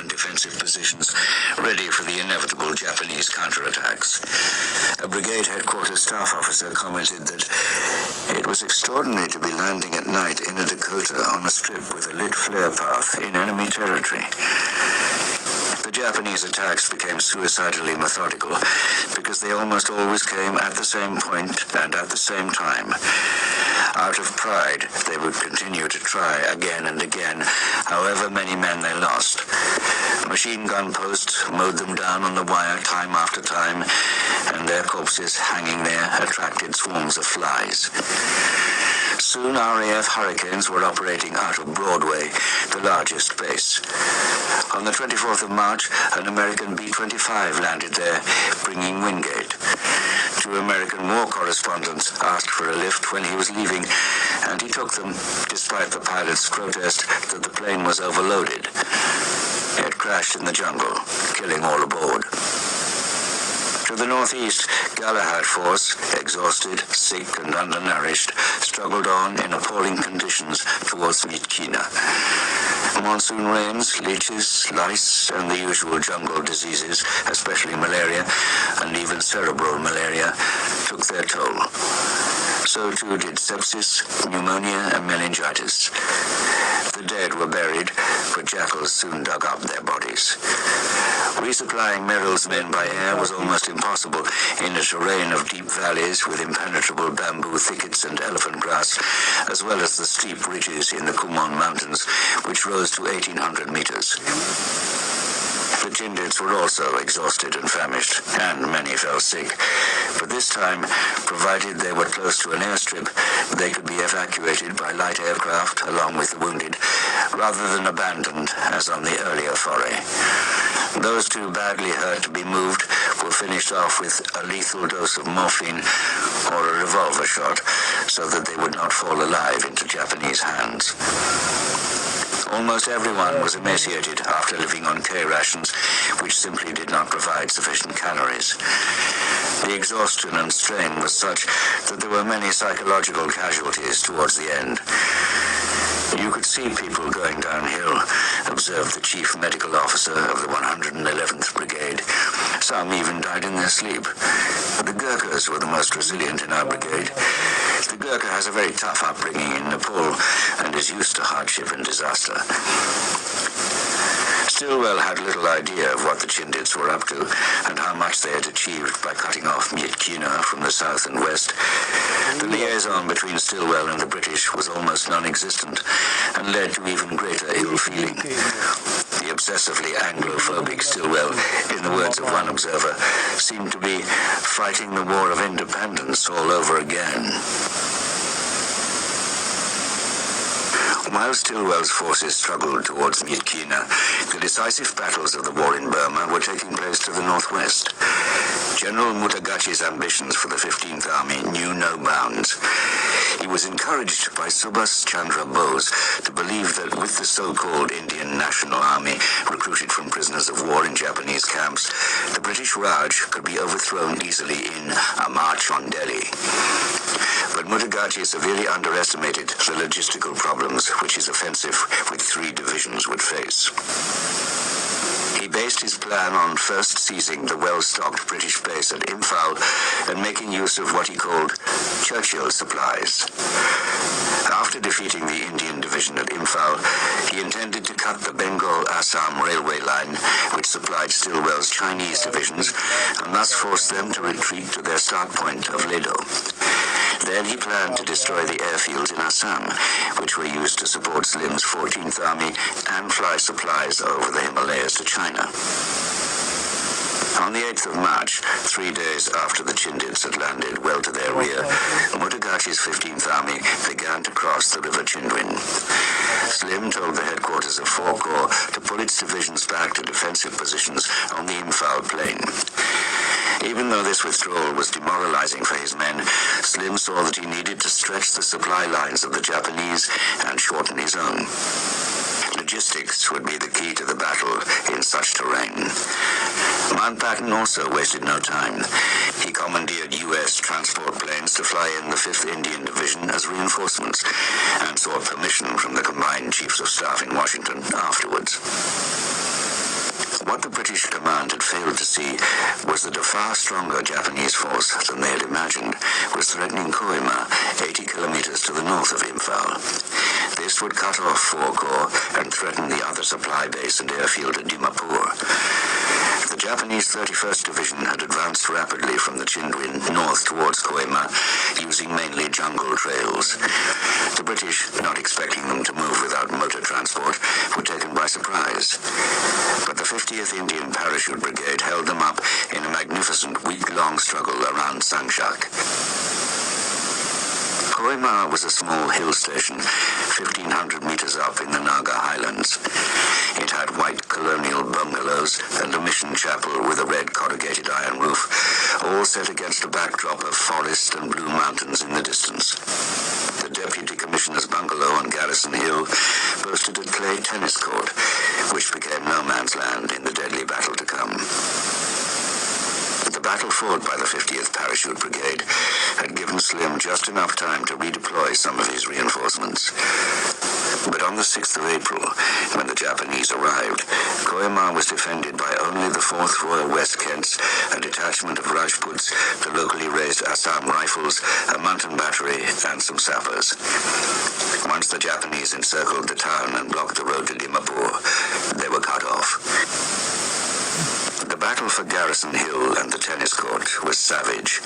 and defensive positions, ready for the inevitable Japanese counterattacks. A brigade headquarters staff officer commented that it was extraordinary to be landing at night in a Dakota on a strip with a lit flare path in enemy territory. The Japanese attacks became suicidally methodical because they almost always came at the same point and at the same time. Out of pride, they would continue to try again and again, however many men they lost. Machine gun posts mowed them down on the wire time after time, and their corpses hanging there attracted swarms of flies. Soon RAF Hurricanes were operating out of Broadway, the largest base. On the 24th of March, an American B-25 landed there, bringing Wingate. 2 American war correspondents asked for a lift when he was leaving, and he took them, despite the pilot's protest that the plane was overloaded. It crashed in the jungle, killing all aboard. To the northeast, Galahad Force, exhausted, sick and undernourished, struggled on in appalling conditions towards Myitkyina. Monsoon rains, leeches, lice, and the usual jungle diseases, especially malaria, and even cerebral malaria, took their toll. So too did sepsis, pneumonia, and meningitis. The dead were buried, but jackals soon dug up their bodies. Resupplying Merrill's men by air was almost impossible in a terrain of deep valleys with impenetrable bamboo thickets and elephant grass, as well as the steep ridges in the Kumon Mountains, which rose to 1,800 meters. The Chindits were also exhausted and famished, and many fell sick. But this time, provided they were close to an airstrip, they could be evacuated by light aircraft along with the wounded, rather than abandoned as on the earlier foray. Those too badly hurt to be moved were finished off with a lethal dose of morphine or a revolver shot, so that they would not fall alive into Japanese hands. Almost everyone was emaciated after living on K rations, which simply did not provide sufficient calories. The exhaustion and strain was such that there were many psychological casualties towards the end. You could see people going downhill, observed the chief medical officer of the 111th Brigade. Some even died in their sleep. The Gurkhas were the most resilient in our brigade. The Gurkha has a very tough upbringing in Nepal and is used to hardship and disaster. Stillwell had little idea of what the Chindits were up to and how much they had achieved by cutting off Myitkyina from the south and west. The liaison between Stillwell and the British was almost non-existent and led to even greater ill-feeling. The obsessively Anglophobic Stillwell, in the words of one observer, seemed to be fighting the War of Independence all over again. While Stillwell's forces struggled towards Myitkyina, the decisive battles of the war in Burma were taking place to the northwest. General Mutagachi's ambitions for the 15th Army knew no bounds. He was encouraged by Subhas Chandra Bose to believe that with the so-called Indian National Army recruited from prisoners of war in Japanese camps, the British Raj could be overthrown easily in a march on Delhi. But Mutagachi severely underestimated the logistical problems which his offensive with 3 divisions would face. He based his plan on first seizing the well-stocked British base at Imphal and making use of what he called Churchill supplies. After defeating the Indian division at Imphal, he intended to cut the Bengal-Assam railway line, which supplied Stillwell's Chinese divisions, and thus force them to retreat to their start point of Ledo. Then he planned to destroy the airfields in Assam, which were used to support Slim's 14th Army and fly supplies over the Himalayas to China. On the 8th of March, 3 days after the Chindits had landed well to their rear, Mutagachi's 15th Army began to cross the river Chindwin. Slim told the headquarters of 4 Corps to pull its divisions back to defensive positions on the Imphal plain. Even though this withdrawal was demoralizing for his men, Slim saw that he needed to stretch the supply lines of the Japanese and shorten his own. Logistics would be the key to the battle in such terrain. Mountbatten also wasted no time. He commandeered U.S. transport planes to fly in the 5th Indian Division as reinforcements and sought permission from the combined chiefs of staff in Washington afterwards. What the British command had failed to see was that a far stronger Japanese force than they had imagined was threatening Koima, 80 kilometers to the north of Imphal. This would cut off 4 Corps and threaten the other supply base and airfield at Dimapur. The Japanese 31st Division had advanced rapidly from the Chindwin north towards Koima, using mainly jungle trails. The British, not expecting them to move without motor transport, were taken by surprise. But the 50th Indian Parachute Brigade held them up in a magnificent week-long struggle around Sangshak. Koima was a small hill station, 1,500 meters up in the Naga Highlands. It had white colonial bungalows and a mission chapel with a red corrugated iron roof, all set against a backdrop of forest and blue mountains in the distance. The Deputy Commissioner's bungalow on Garrison Hill boasted a clay tennis court, which became no man's land in the deadly battle to come. The battle fought by the 50th Parachute Brigade had given Slim just enough time to redeploy some of his reinforcements. But on the 6th of April, when the Japanese arrived, Koima was defended by only the 4th Royal West Kents, a detachment of Rajputs, the locally raised Assam Rifles, a mountain battery, and some sappers. Once the Japanese encircled the town and blocked the road to Dimapur, they were cut off. The battle for Garrison Hill and the tennis court was savage.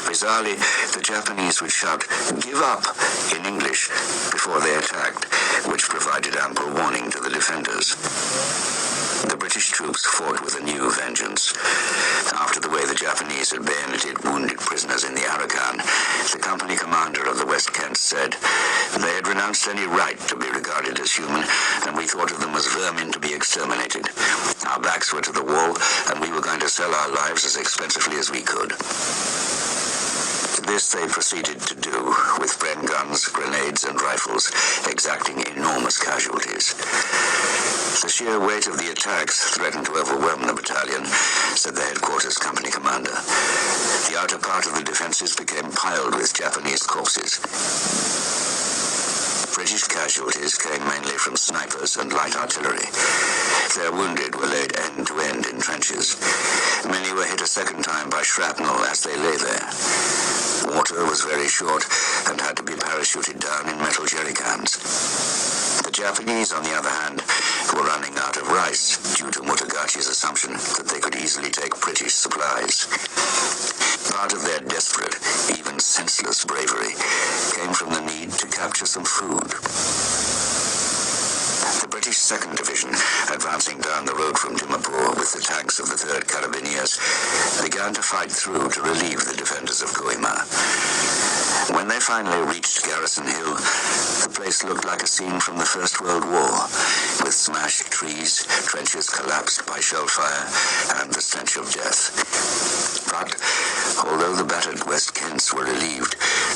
Bizarrely, the Japanese would shout, "Give up," in English before they attacked, which provided ample warning to the defenders. The British troops fought with a new vengeance. After the way the Japanese had bayoneted wounded prisoners in the Arakan, the company commander of the West Kent said, "They had renounced any right to be regarded as human, and we thought of them as vermin to be exterminated. Our backs were to the wall, and we were going to sell our lives as expensively as we could." This they proceeded to do, with Bren guns, grenades, and rifles, exacting enormous casualties. The sheer weight of the attacks threatened to overwhelm the battalion, said the headquarters company commander. The outer part of the defenses became piled with Japanese corpses. British casualties came mainly from snipers and light artillery. Their wounded were laid end to end in trenches. Many were hit a second time by shrapnel as they lay there. Water was very short and had to be parachuted down in metal jerry cans. The Japanese, on the other hand, were running out of rice due to Mutagachi's assumption that they could easily take British supplies. Part of their desperate, even senseless bravery came from the need to capture some food. The British 2nd Division, advancing down the road from Dimapur with the tanks of the 3rd Carabiniers, began to fight through to relieve the defenders of Koima. When they finally reached Garrison Hill, the place looked like a scene from the First World War, with smashed trees, trenches collapsed by shell fire, and the stench of death. But, although the battered West Kents were relieved,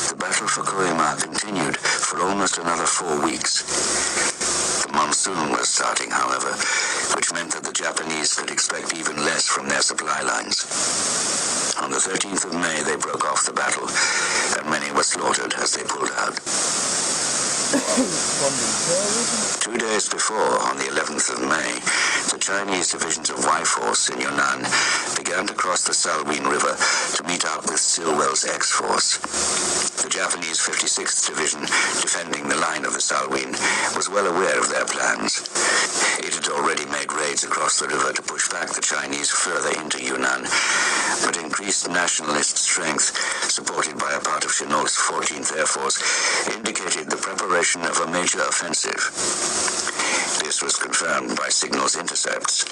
the battle for Koima continued for almost another 4 weeks. The monsoon was starting, however, which meant that the Japanese could expect even less from their supply lines. On the 13th of May, they broke off the battle, and many were slaughtered as they pulled out. 2 days before, on the 11th of May, the Chinese divisions of Y-Force in Yunnan began to cross the Salween River to meet up with Stilwell's X-Force. The Japanese 56th Division, defending the line of the Salween, was well aware of their plans. It had already made raids across the river to push back the Chinese further into Yunnan, but increased nationalist strength, supported by a part of Chennault's 14th Air Force, indicated the preparation of a major offensive. This was confirmed by signals intercepts.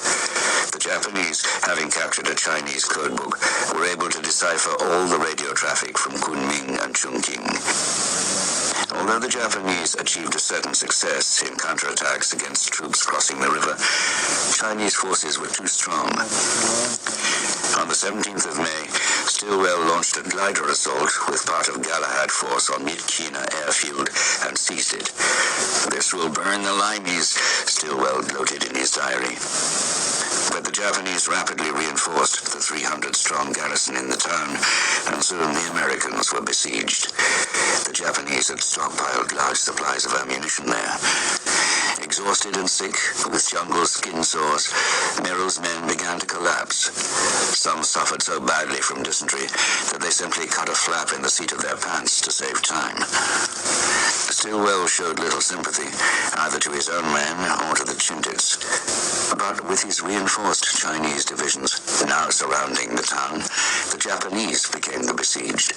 The Japanese, having captured a Chinese codebook, were able to decipher all the radio traffic from Kunming and Chongqing. Although the Japanese achieved a certain success in counterattacks against troops crossing the river, Chinese forces were too strong. On the 17th of May, Stilwell launched a glider assault with part of Galahad force on Myitkyina airfield and seized it. "This will burn the limeys," Stilwell gloated in his diary. But the Japanese rapidly reinforced the 300-strong garrison in the town, and soon the Americans were besieged. The Japanese had stockpiled large supplies of ammunition there. Exhausted and sick, with jungle skin sores, Merrill's men began to collapse. Some suffered so badly from dysentery that they simply cut a flap in the seat of their pants to save time. Stilwell showed little sympathy, either to his own men or to the Chindits. But with his reinforced Chinese divisions now surrounding the town, the Japanese became the besieged.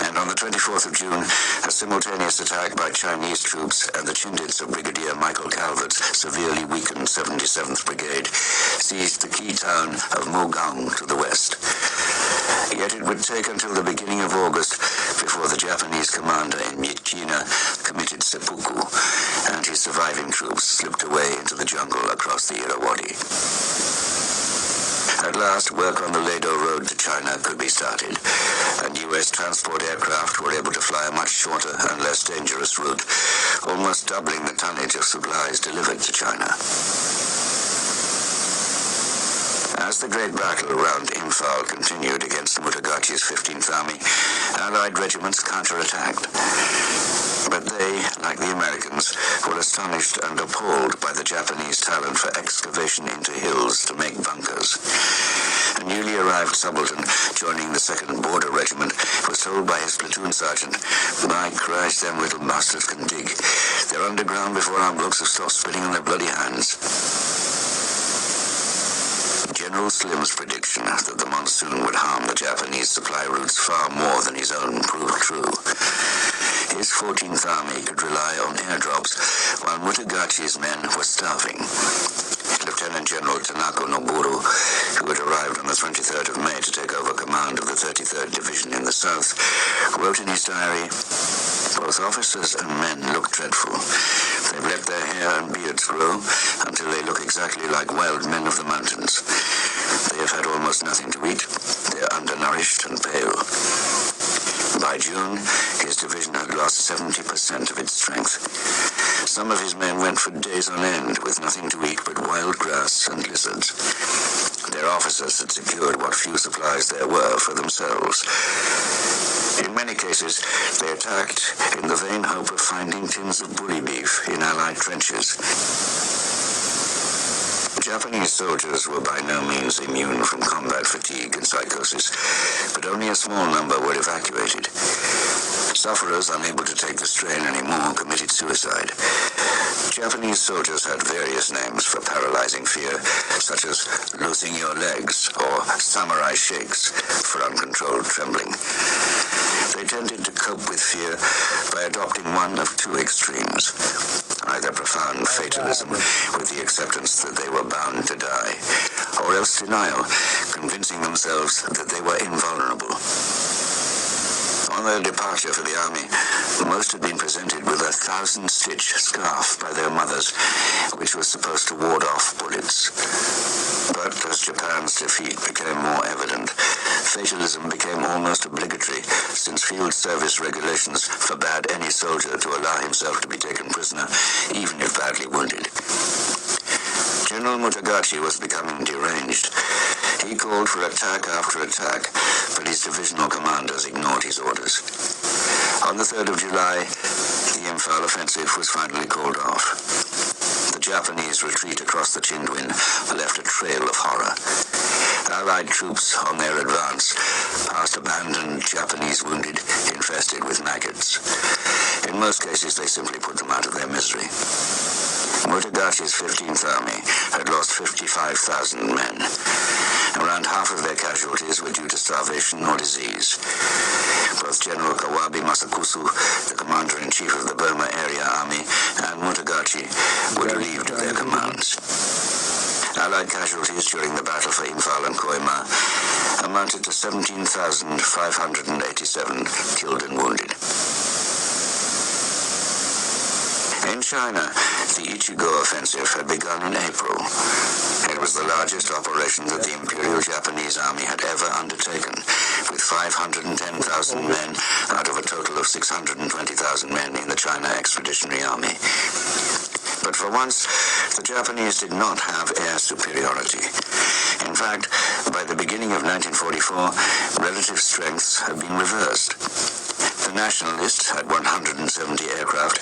And on the 24th of June, a simultaneous attack by Chinese troops and the Chindits of Brigadier Michael Calvert's severely weakened 77th Brigade seized the key town of Mogang to the west. Yet it would take until the beginning of August before the Japanese commander in Myitkyina committed seppuku, and his surviving troops slipped away into the jungle across the Irrawaddy. At last, work on the Lado Road to China could be started, and U.S. transport aircraft were able to fly a much shorter and less dangerous route, almost doubling the tonnage of supplies delivered to China. As the great battle around Imphal continued against Mutagachi's 15th Army, Allied regiments counterattacked. But they, like the Americans, were astonished and appalled by the Japanese talent for excavation into hills to make bunkers. A newly arrived subaltern joining the 2nd Border Regiment was told by his platoon sergeant, "My Christ, them little bastards can dig. They're underground before our blokes have stopped spitting on their bloody hands." General Slim's prediction that the monsoon would harm the Japanese supply routes far more than his own proved true. His 14th Army could rely on airdrops, while Mutagachi's men were starving. Lieutenant General Tanako Noburu, who had arrived on the 23rd of May to take over command of the 33rd Division in the south, wrote in his diary, "Both officers and men look dreadful. They've let their hair and beards grow until they look exactly like wild men of the mountains. They have had almost nothing to eat. They are undernourished and pale." By June, his division had lost 70% of its strength. Some of his men went for days on end with nothing to eat but wild grass and lizards. Their officers had secured what few supplies there were for themselves. In many cases, they attacked in the vain hope of finding tins of bully beef in Allied trenches. Japanese soldiers were by no means immune from combat fatigue and psychosis, but only a small number were evacuated. Sufferers unable to take the strain anymore committed suicide. Japanese soldiers had various names for paralyzing fear, such as losing your legs or samurai shakes for uncontrolled trembling. They tended to cope with fear by adopting one of two extremes: either profound fatalism with the acceptance that they were bound to die, or else denial, convincing themselves that they were invulnerable. On their departure for the army, most had been presented with a 1,000-stitch scarf by their mothers, which was supposed to ward off bullets. But as Japan's defeat became more evident, fatalism became almost obligatory, since field service regulations forbade any soldier to allow himself to be taken prisoner, even if badly wounded. General Mutagachi was becoming deranged. He called for attack after attack, but his divisional commanders ignored his orders. On the 3rd of July, the Imphal offensive was finally called off. The Japanese retreat across the Chindwin left a trail of horror. Allied troops on their advance passed abandoned Japanese wounded infested with maggots. In most cases, they simply put them out of their misery. Mutagachi's 15th Army had lost 55,000 men. Around half of their casualties were due to starvation or disease. Both General Kawabe Masakusu, the commander-in-chief of the Burma Area Army, and Mutagachi were relieved of their commands. Allied casualties during the battle for Imphal and Koima amounted to 17,587 killed and wounded. In China, the Ichigo offensive had begun in April. It was the largest operation that the Imperial Japanese Army had ever undertaken, with 510,000 men out of a total of 620,000 men in the China Expeditionary Army. But for once, the Japanese did not have air superiority. In fact, by the beginning of 1944, relative strengths had been reversed. The Nationalists had 170 aircraft,